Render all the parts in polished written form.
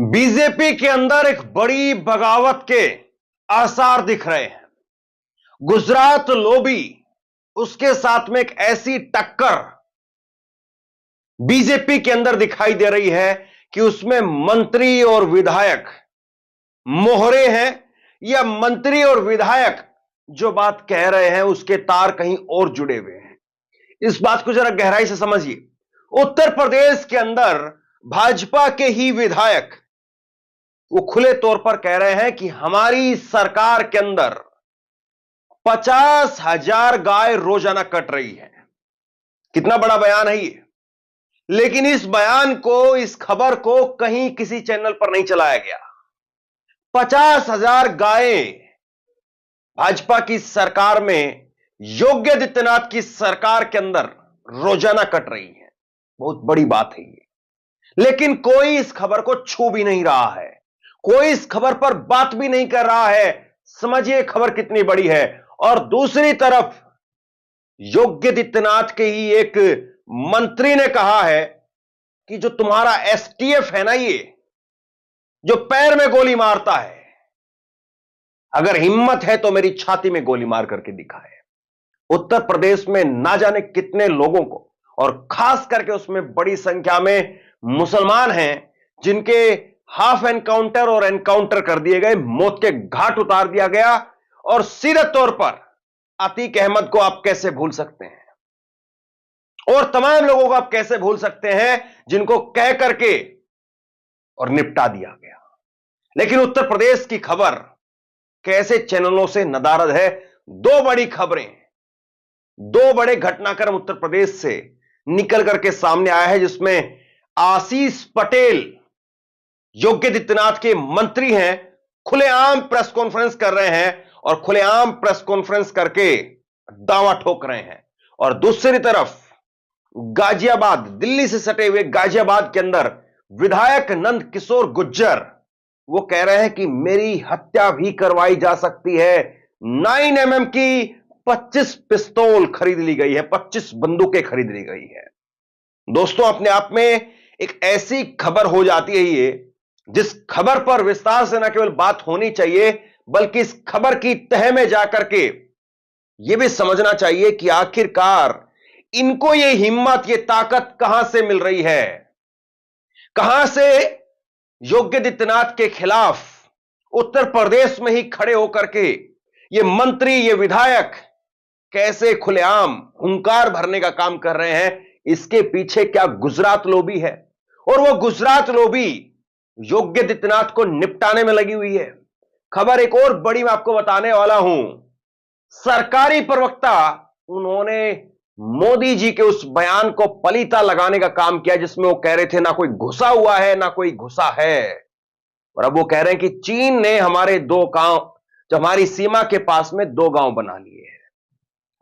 BJP के अंदर एक बड़ी बगावत के आसार दिख रहे हैं। गुजरात लॉबी, उसके साथ में एक ऐसी टक्कर बीजेपी के अंदर दिखाई दे रही है कि उसमें मंत्री और विधायक मोहरे हैं, या मंत्री और विधायक जो बात कह रहे हैं उसके तार कहीं और जुड़े हुए हैं। इस बात को जरा गहराई से समझिए। उत्तर प्रदेश के अंदर भाजपा के ही विधायक वो खुले तौर पर कह रहे हैं कि हमारी सरकार के अंदर 50,000 गाय रोजाना कट रही है। कितना बड़ा बयान है ये। लेकिन इस बयान को, इस खबर को कहीं किसी चैनल पर नहीं चलाया गया। 50,000 गायें भाजपा की सरकार में, योगी आदित्यनाथ की सरकार के अंदर रोजाना कट रही है। बहुत बड़ी बात है ये। लेकिन कोई इस खबर को छू भी नहीं रहा है, कोई इस खबर पर बात भी नहीं कर रहा है। समझिए खबर कितनी बड़ी है। और दूसरी तरफ योगी आदित्यनाथ के ही एक मंत्री ने कहा है कि जो तुम्हारा एसटीएफ है ना, ये जो पैर में गोली मारता है, अगर हिम्मत है तो मेरी छाती में गोली मार करके दिखाए। उत्तर प्रदेश में ना जाने कितने लोगों को, और खास करके उसमें बड़ी संख्या में मुसलमान हैं, जिनके हाफ एनकाउंटर और एनकाउंटर कर दिए गए, मौत के घाट उतार दिया गया। और सीधे तौर पर अतीक अहमद को आप कैसे भूल सकते हैं, और तमाम लोगों को आप कैसे भूल सकते हैं जिनको कह करके और निपटा दिया गया। लेकिन उत्तर प्रदेश की खबर कैसे चैनलों से नदारद है। दो बड़ी खबरें, दो बड़े घटनाक्रम उत्तर प्रदेश से निकल करके सामने आया है, जिसमें आशीष पटेल योगी आदित्यनाथ के मंत्री हैं, खुलेआम प्रेस कॉन्फ्रेंस कर रहे हैं और खुलेआम प्रेस कॉन्फ्रेंस करके दावा ठोक रहे हैं। और दूसरी तरफ गाजियाबाद, दिल्ली से सटे हुए गाजियाबाद के अंदर विधायक नंद किशोर गुज्जर वो कह रहे हैं कि मेरी हत्या भी करवाई जा सकती है। 9mm की 25 पिस्तौल खरीद ली गई है, 25 बंदूकें खरीद ली गई है। दोस्तों, अपने आप में एक ऐसी खबर हो जाती है ये, जिस खबर पर विस्तार से न केवल बात होनी चाहिए, बल्कि इस खबर की तह में जाकर के यह भी समझना चाहिए कि आखिरकार इनको ये हिम्मत, ये ताकत कहां से मिल रही है। कहां से योगी आदित्यनाथ के खिलाफ उत्तर प्रदेश में ही खड़े होकर के ये मंत्री, ये विधायक कैसे खुलेआम हुंकार भरने का काम कर रहे हैं। इसके पीछे क्या गुजरात लॉबी है, और वो गुजरात लॉबी योगी आदित्यनाथ को निपटाने में लगी हुई है। खबर एक और बड़ी मैं आपको बताने वाला हूं। सरकारी प्रवक्ता, उन्होंने मोदी जी के उस बयान को पलीता लगाने का काम किया जिसमें वो कह रहे थे ना कोई घुसा हुआ है ना कोई घुसा है। और अब वो कह रहे हैं कि चीन ने हमारे 2 गांव, जो हमारी सीमा के पास में 2 गांव बना लिए हैं।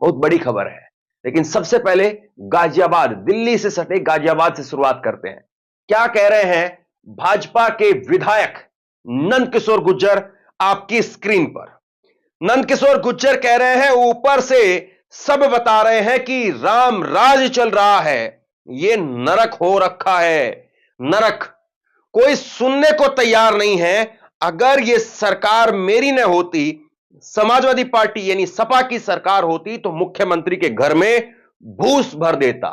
बहुत बड़ी खबर है। लेकिन सबसे पहले गाजियाबाद, दिल्ली से सटे गाजियाबाद से शुरुआत करते हैं। क्या कह रहे हैं भाजपा के विधायक नंद किशोर गुज्जर आपकी स्क्रीन पर। नंद किशोर गुज्जर कह रहे हैं, ऊपर से सब बता रहे हैं कि राम राज चल रहा है, ये नरक हो रखा है। नरक कोई सुनने को तैयार नहीं है। अगर ये सरकार मेरी न होती, समाजवादी पार्टी यानी सपा की सरकार होती, तो मुख्यमंत्री के घर में भूस भर देता।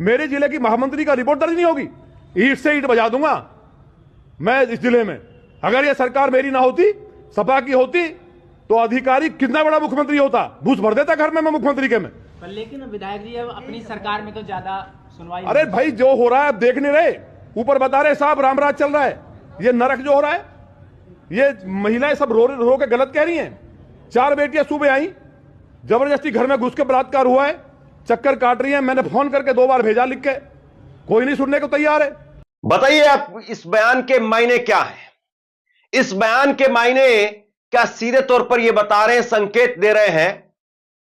मेरे जिले की महामंत्री का रिपोर्ट दर्ज नहीं होगी, ईंट से ईंट बजा दूंगा मैं इस जिले में। अगर ये सरकार मेरी ना होती, सपा की होती, तो अधिकारी कितना बड़ा मुख्यमंत्री होता, भूस भर देता घर में मैं मुख्यमंत्री के में। पर लेकिन विधायक जी अब अपनी सरकार में तो ज्यादा सुनवाई। अरे भाई, जो हो रहा है आप देख नहीं रहे, ऊपर बता रहे साहब रामराज चल रहा है। ये नरक जो हो रहा है, ये महिलाएं सब रो रो के गलत कह रही हैं। 4 बेटियां सुबह आई, जबरदस्ती घर में घुस के बलात्कार हुआ है, चक्कर काट रही हैं। मैंने फोन करके 2 बार भेजा लिख के, कोई नहीं सुनने को तैयार है। बताइए आप, इस बयान के मायने क्या है। इस बयान के मायने क्या सीधे तौर पर यह बता रहे हैं, संकेत दे रहे हैं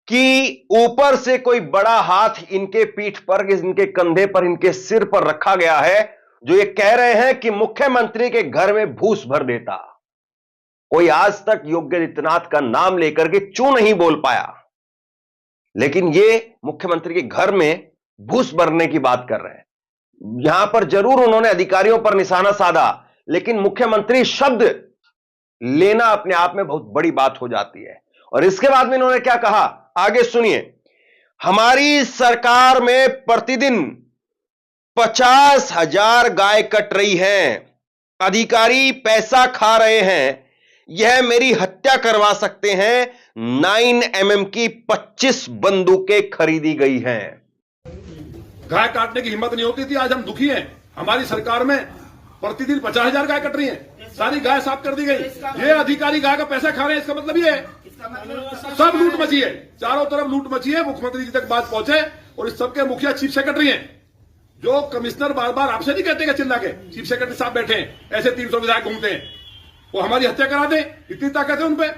कि ऊपर से कोई बड़ा हाथ इनके पीठ पर, इनके कंधे पर, इनके सिर पर रखा गया है, जो ये कह रहे हैं कि मुख्यमंत्री के घर में भूस भर देता। कोई आज तक योगी आदित्यनाथ का नाम लेकर के चू नहीं बोल पाया, लेकिन ये मुख्यमंत्री के घर में भूस भरने की बात कर रहे हैं। यहां पर जरूर उन्होंने अधिकारियों पर निशाना साधा, लेकिन मुख्यमंत्री शब्द लेना अपने आप में बहुत बड़ी बात हो जाती है। और इसके बाद में इन्होंने क्या कहा, आगे सुनिए। हमारी सरकार में प्रतिदिन 50,000 गाय कट रही हैं, अधिकारी पैसा खा रहे हैं, यह मेरी हत्या करवा सकते हैं। 9mm की 25 बंदूकें खरीदी गई हैं। गाय काटने की हिम्मत नहीं होती थी, आज हम दुखी हैं। हमारी सरकार में प्रतिदिन 50,000 गाय कट रही हैं, सारी गाय साफ कर दी गई। ये अधिकारी गाय का पैसा खा रहे हैं, इसका मतलब ये है सब लूट मची है, चारों तरफ लूट मची है। मुख्यमंत्री जी तक बात पहुंचे और इस सबके मुखिया चीफ सेक्रेटरी हैं, जो कमिश्नर बार बार आपसे नहीं कहते चिल्ला के, चीफ सेक्रेटरी साहब बैठे हैं, ऐसे 300 विधायक घूमते हैं, वो हमारी हत्या करा दें, इतनी ताकत है उनपे।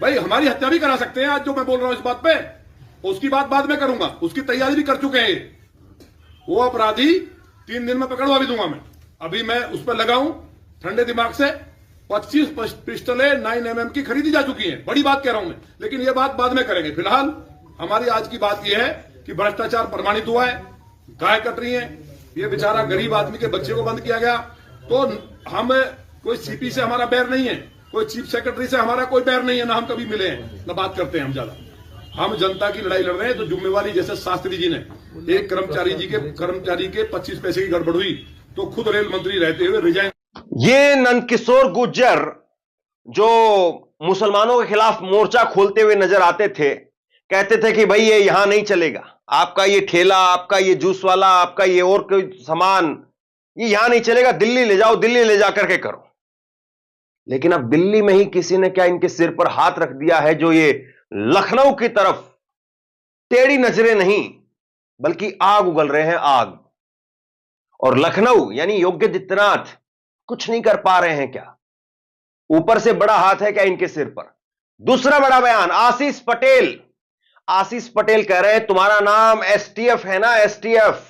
भाई हमारी हत्या भी करा सकते हैं आज जो मैं बोल रहा हूं इस बात पे, उसकी बात बाद में करूंगा, उसकी तैयारी भी कर चुके हैं। वो अपराधी 3 दिन में पकड़वा भी दूंगा मैं। अभी मैं उस पर लगा हूं ठंडे दिमाग से। 25 पिस्टलें 9mm की खरीदी जा चुकी हैं, बड़ी बात कह रहा हूं मैं, लेकिन ये बात बाद में करेंगे। फिलहाल हमारी आज की बात यह है कि भ्रष्टाचार प्रमाणित हुआ है, गाय कट रही है, ये बेचारा गरीब आदमी के बच्चे को बंद किया गया। तो हम कोई सीपी से हमारा बैर नहीं है, कोई चीफ सेक्रेटरी से हमारा कोई बैर नहीं है, ना हम कभी मिले हैं, ना बात करते हैं हम ज्यादा। हम जनता की लड़ाई लड़ रहे हैं। तो जिम्मेवारी, जैसे शास्त्री जी ने एक कर्मचारी के 25 पैसे की गड़बड़ हुई तो खुद रेल मंत्री रहते हुए रिजाइन। ये नंदकिशोर गुर्जर जो मुसलमानों के खिलाफ मोर्चा खोलते हुए नजर आते थे, कहते थे कि भाई ये यहां नहीं चलेगा, आपका ये ठेला, आपका ये जूस वाला, आपका ये और कोई सामान, ये यहां नहीं चलेगा, दिल्ली ले जाओ, दिल्ली ले जाकर के करो। लेकिन अब दिल्ली में ही किसी ने क्या इनके सिर पर हाथ रख दिया है, जो ये लखनऊ की तरफ टेढ़ी नजरें नहीं बल्कि आग उगल रहे हैं, आग। और लखनऊ यानी योगी आदित्यनाथ कुछ नहीं कर पा रहे हैं क्या? ऊपर से बड़ा हाथ है क्या इनके सिर पर? दूसरा बड़ा बयान, आशीष पटेल। आशीष पटेल कह रहे हैं तुम्हारा नाम एसटीएफ है ना, एसटीएफ,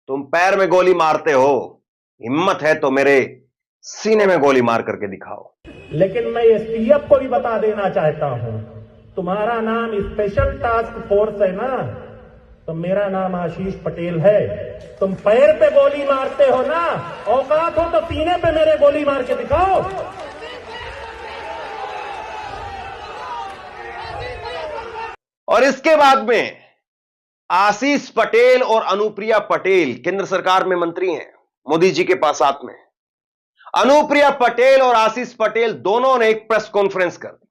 तुम पैर में गोली मारते हो, हिम्मत है तो मेरे सीने में गोली मार करके दिखाओ। लेकिन मैं एसटीएफ को भी बता देना चाहता हूं, तुम्हारा नाम स्पेशल टास्क फोर्स है ना, तो मेरा नाम आशीष पटेल है। तुम पैर पे गोली मारते हो ना, औकात हो तो सीने पे मेरे गोली मार के दिखाओ। और इसके बाद में आशीष पटेल और अनुप्रिया पटेल केंद्र सरकार में मंत्री हैं, मोदी जी के पास साथ में। अनुप्रिया पटेल और आशीष पटेल दोनों ने एक प्रेस कॉन्फ्रेंस कर दी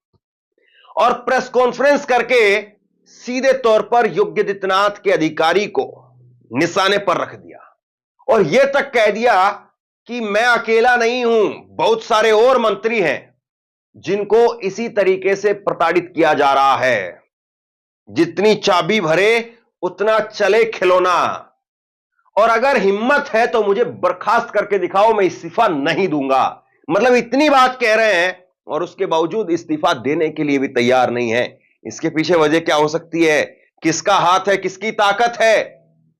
और प्रेस कॉन्फ्रेंस करके सीधे तौर पर योगी आदित्यनाथ के अधिकारी को निशाने पर रख दिया और यह तक कह दिया कि मैं अकेला नहीं हूं, बहुत सारे और मंत्री हैं जिनको इसी तरीके से प्रताड़ित किया जा रहा है। जितनी चाबी भरे उतना चले खिलौना, और अगर हिम्मत है तो मुझे बर्खास्त करके दिखाओ, मैं इस्तीफा नहीं दूंगा। मतलब इतनी बात कह रहे हैं और उसके बावजूद इस्तीफा देने के लिए भी तैयार नहीं है। इसके पीछे वजह क्या हो सकती है? किसका हाथ है, किसकी ताकत है,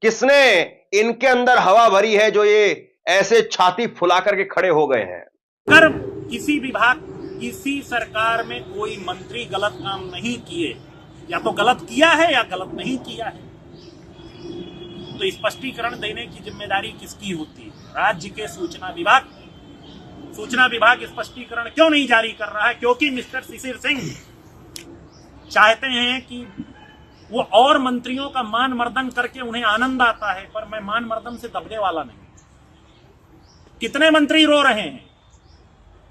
किसने इनके अंदर हवा भरी है जो ये ऐसे छाती फुला करके खड़े हो गए हैं? अगर किसी विभाग, किसी सरकार में कोई मंत्री गलत काम नहीं किए, या तो गलत किया है या गलत नहीं किया है, तो स्पष्टीकरण देने की जिम्मेदारी किसकी होती है? राज्य के सूचना विभाग स्पष्टीकरण क्यों नहीं जारी कर रहा है? क्योंकि मिस्टर शिशिर सिंह चाहते हैं कि वो और मंत्रियों का मान मर्दन करके उन्हें आनंद आता है, पर मैं मान मर्दन से दबने वाला नहीं। कितने मंत्री रो रहे हैं,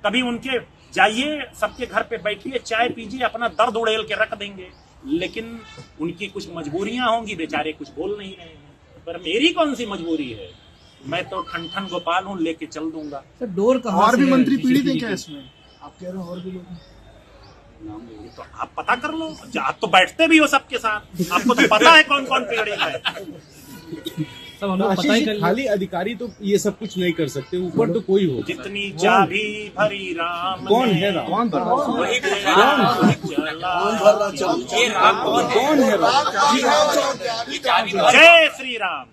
कभी उनके जाइए, सबके घर पे बैठिए, चाय पीजिए, अपना दर्द उड़ेल के रख देंगे, लेकिन उनकी कुछ मजबूरियां होंगी, बेचारे कुछ बोल नहीं रहे हैं। पर मेरी कौन सी मजबूरी है? मैं तो ठन गोपाल हूं, लेके चल दूंगा। सर डोर कहां और से भी है मंत्री पीड़ित हैं CCTV क्या के? इसमें? आप कह रहे हो और भी लोग हैं। ये तो आप पता कर लो, आप तो बैठते भी हो सबके साथ, आपको तो पता है कौन कौन पीड़ित है। सब हम लोग पता ही कर खाली अधिकारी तो ये सब कुछ नहीं कर सकते, ऊपर तो कोई हो। जितनी चाबी भरी राम कौन है राम? कौन भर रहा वही कौन है राम? जय श्री राम।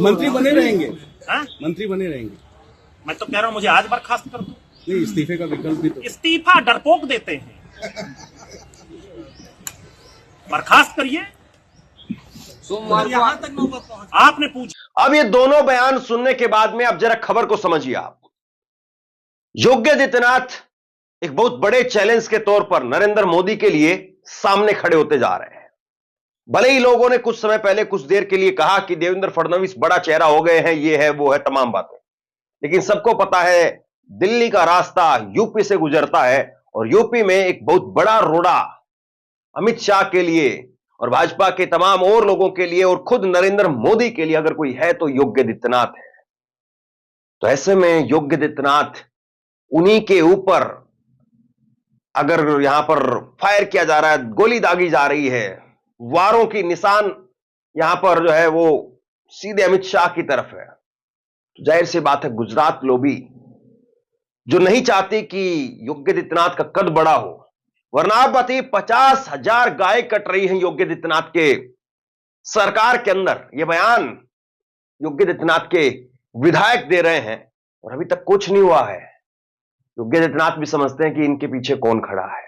मंत्री बने रहेंगे, हाँ? मंत्री बने रहेंगे। मैं तो कह रहा हूँ मुझे आज बर्खास्त कर दो। नहीं, इस्तीफे का विकल्प भी तो। इस्तीफा डरपोक देते हैं, बर्खास्त करिए। सोमवार यहाँ तक नौबत पहुंच। आपने पूछा अब ये दोनों बयान सुनने के बाद में अब जरा खबर को समझिए आप। योगी आदित्यनाथ एक बहुत बड़े चैलेंज के तौर पर नरेंद्र मोदी के लिए सामने खड़े होते जा रहे हैं। भले ही लोगों ने कुछ समय पहले कुछ देर के लिए कहा कि देवेंद्र फडणवीस बड़ा चेहरा हो गए हैं, ये है वो है तमाम बातें, लेकिन सबको पता है दिल्ली का रास्ता यूपी से गुजरता है और यूपी में एक बहुत बड़ा रोड़ा अमित शाह के लिए और भाजपा के तमाम और लोगों के लिए और खुद नरेंद्र मोदी के लिए अगर कोई है तो योगी आदित्यनाथ है। तो ऐसे में योगी आदित्यनाथ उन्हीं के ऊपर अगर यहां पर फायर किया जा रहा है, गोली दागी जा रही है, वारों की निशान यहां पर जो है वो सीधे अमित शाह की तरफ है, तो जाहिर सी बात है गुजरात लोबी जो नहीं चाहती कि योगी आदित्यनाथ का कद बड़ा हो, वरना आप बताइए 50,000 गाय कट रही हैं योगी आदित्यनाथ के सरकार के अंदर। यह बयान योगी आदित्यनाथ के विधायक दे रहे हैं और अभी तक कुछ नहीं हुआ है। योगी आदित्यनाथ भी समझते हैं कि इनके पीछे कौन खड़ा है।